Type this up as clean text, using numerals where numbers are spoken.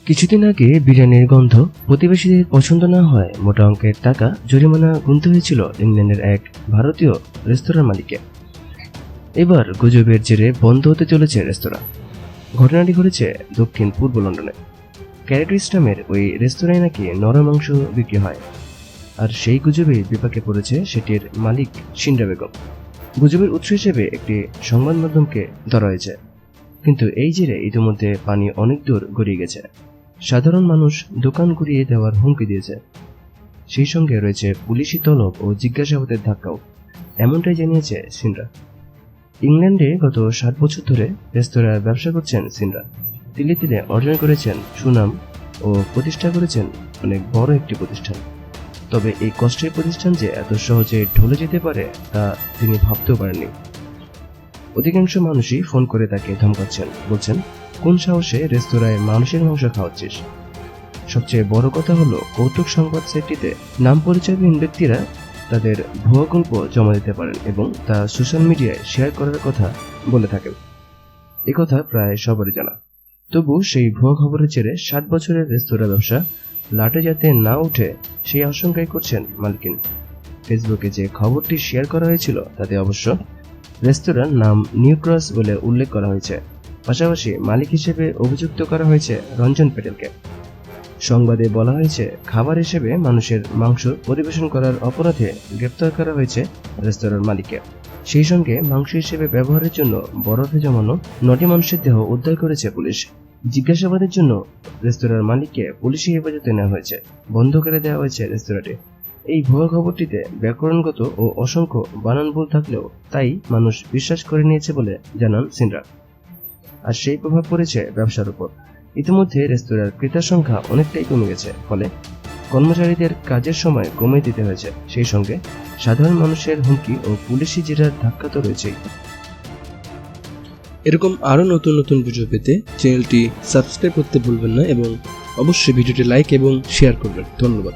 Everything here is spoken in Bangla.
কিছুদিন আগে বিরিয়ানির গন্ধ প্রতিবেশীদের পছন্দ না হয় মোটা অঙ্কের টাকা জরিমানা গুনতে হয়েছিল ইংল্যান্ডের এক ভারতীয় রেস্তোরাঁর মালিককে। এবার গুজবের জেরে বন্ধ হতে চলেছে রেস্তোরাঁ। ঘটনাটি ঘটেছে দক্ষিণ পূর্ব লন্ডনে। ক্যারেটিস নামের ওই রেস্তোরাঁয় নাকি নরম মাংস বিক্রি হয়, আর সেই গুজবে বিপাকে পড়েছে সেটির মালিক সিন্ড্রা বেগম। গুজবের উৎস হিসেবে একটি সংবাদ মাধ্যমকে ধরা হয়েছে, কিন্তু এই জেরে ইতিমধ্যে পানি অনেক দূর গড়িয়ে গেছে। সাধারণ মানুষ দোকান ঘুরিয়ে দেওয়ার হুমকি দিয়েছে। সেই সঙ্গে রয়েছে পুলিশি তলব ও জিজ্ঞাসাবাদের ধাক্কাও, এমনটাই জানিয়েছে সিন্ড্রা। ইংল্যান্ডে গত 7 বছর ধরে রেস্তোরাঁর ব্যবসা করছেন সিন্ড্রা। তিলে তিলে অর্জন করেছেন সুনাম ও প্রতিষ্ঠা করেছেন অনেক বড় একটি প্রতিষ্ঠান। তবে এই কষ্টের প্রতিষ্ঠান যে এত সহজে ঢলে যেতে পারে তা তিনি ভাবতেও পারেননি। অধিকাংশ মানুষই ফোন করে তাকে ধমকাচ্ছেন, বলছেন, কোন সাহসে রেস্তোরাঁয় মানুষের মাংস খাওয়াচ্ছিস। সবচেয়ে বড় কথা হলো, কৌতুক সংবাদ সাইটটিতে নাম পরিচয়হীন ব্যক্তিরা তাদের ভুয়া গল্প জমা দিতে পারেন এবং তা সোশ্যাল মিডিয়ায় শেয়ার করার কথা বলে থাকেন। এ কথা প্রায় সবারই জানা। তবু সেই ভুয়া খবরের জেরে 7 বছরের রেস্তোরাঁ ব্যবসা লাটে যাতে না উঠে সেই আশঙ্কাই করছেন মালকিন। ফেসবুকে যে খবরটি শেয়ার করা হয়েছিল তাতে অবশ্য রেস্তোরাঁর নাম নিউ ক্রস বলে উল্লেখ করা হয়েছে। পাশাপাশি মালিক হিসেবে অভিযুক্ত করা হয়েছে রঞ্জন প্যাটেলকে। সংবাদে বলা হয়েছে, খাবার হিসেবে মানুষের মাংস পরিবেশন করার অপরাধে গ্রেপ্তার করা হয়েছে রেস্তোরাঁর মালিককে। সেই সঙ্গে মাংস হিসেবে ব্যবহারের জন্য বরফে জমানো 9টি মানুষের দেহ উদ্ধার করেছে পুলিশ। জিজ্ঞাসাবাদের জন্য রেস্তোরাঁর মালিককে পুলিশি হেফাজতে নেওয়া হয়েছে, বন্ধ করে দেওয়া হয়েছে রেস্তোরাঁটি। এই ভুয়া খবরটিতে ব্যাকরণগত ও অসংখ্য বানান ভুল থাকলেও তাই মানুষ বিশ্বাস করে নিয়েছে বলে জানান সিন্ড্রা। আর সেই প্রভাব পড়েছে ব্যবসার উপর। ইতিমধ্যে রেস্তোরাঁর ক্রেতার সংখ্যা অনেকটাই কমে গেছে, ফলে কর্মচারীদের কাজের সময় কমিয়ে দিতে হয়েছে। সেই সঙ্গে সাধারণ মানুষের হুমকি ও পুলিশি জেরার ধাক্কা তো রয়েছেই। এরকম আরও নতুন নতুন ভিডিও পেতে চ্যানেলটি সাবস্ক্রাইব করতে ভুলবেন না এবং অবশ্যই ভিডিওটি লাইক এবং শেয়ার করবেন। ধন্যবাদ।